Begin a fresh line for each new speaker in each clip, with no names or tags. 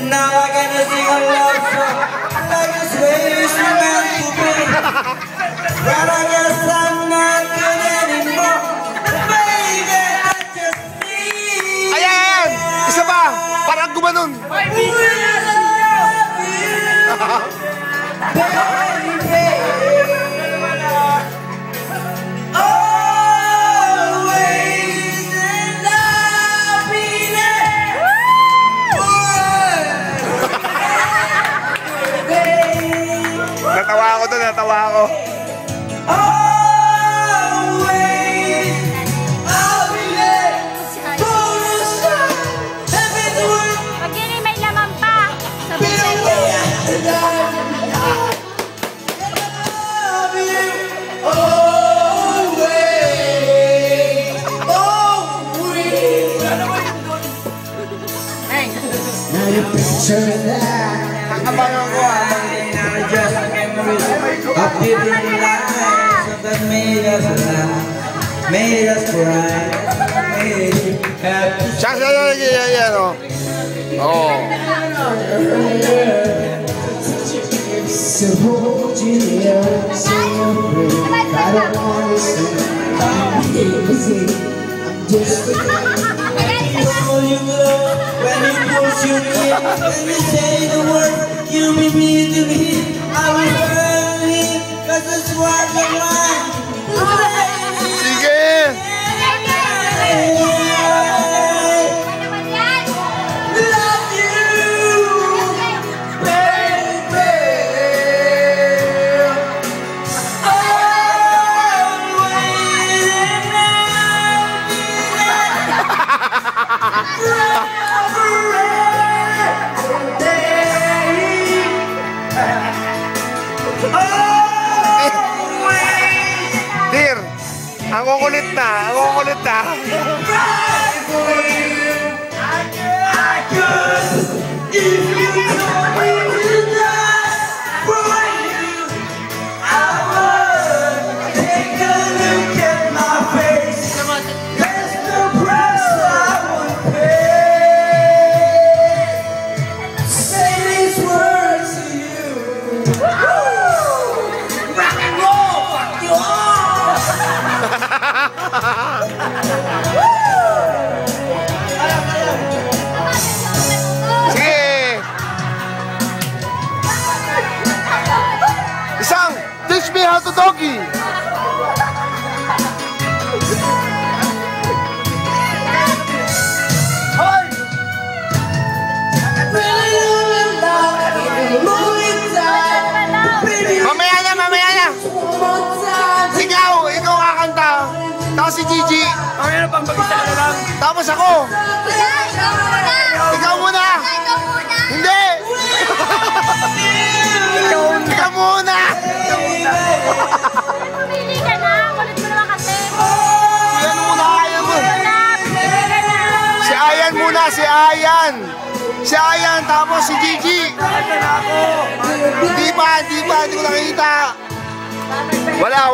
Now I gotta sing a love song like this way it's meant to be. But I guess I'm not good anymore. Baby, I just need.
Ayan! Isa pa! Parang gumanon!
Natawa ako doon, natawa ako.
Pag yun ay may laman pa. Sabihin mo.
Nakabangan ko habang just memories of different lives that made us laugh, made us cry, made us happy.
Siya, yan, o. Oo.
So hold you near, say your prayer. I don't wanna say I'm just a guy. You love when you push you in, when you say the word you mean me to be. I will burn it, cause it's what I want.
Sige!
Love you, baby.
Dear, ang kukulit na, ang kukulit na. Sige! Isang, teach me how to doggy! Mamaya na, mamaya na! Ikaw kakanta! Tapos si Gigi!
Mamaya na pang bagita na lang.
Tapos ako! Ikaw muna! Hindi! Ikaw muna!
Pumili ka na. Kulit mo naman kasi.
Si ano muna, Ayan mo!
Pumili ka na.
Si Ayan muna, si Ayan! Si Ayan, tapos si Gigi! Hindi pa, hindi ko nakita! Wala!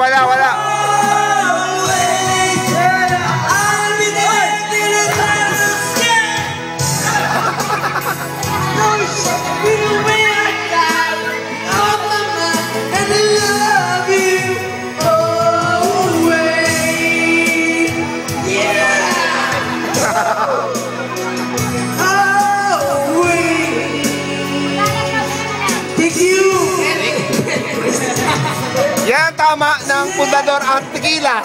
Yan tama ng pundador at tequila.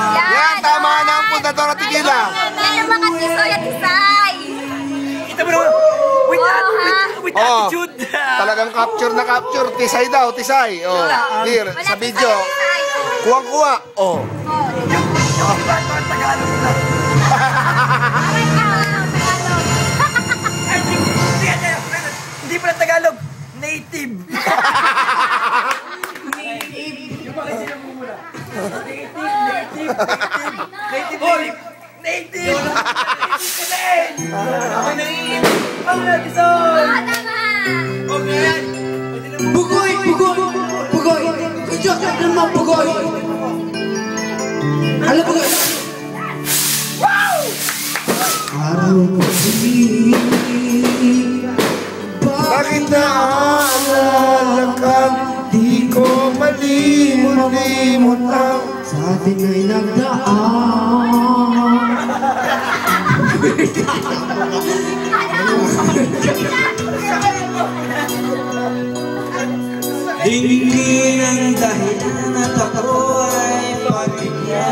Yan tama ng pundador at tequila.
Yan yung mga tisoy at tisay.
Kita mo naman. With attitude.
Talagang capture na capture. Tisay daw, tisay. Oh, dear, sa video. Kuwang-kuwa. Oh.
Tagalog na. Hindi pala Tagalog. Native. Native. Bugoy. Ijok naman bugoy. Alam bugoy. Wow! Araw ko
kita aalalakan, di ko malimot-limot ang
sa atin ay nagdaan.
Hindi ng dahilan at ako ay pamilya.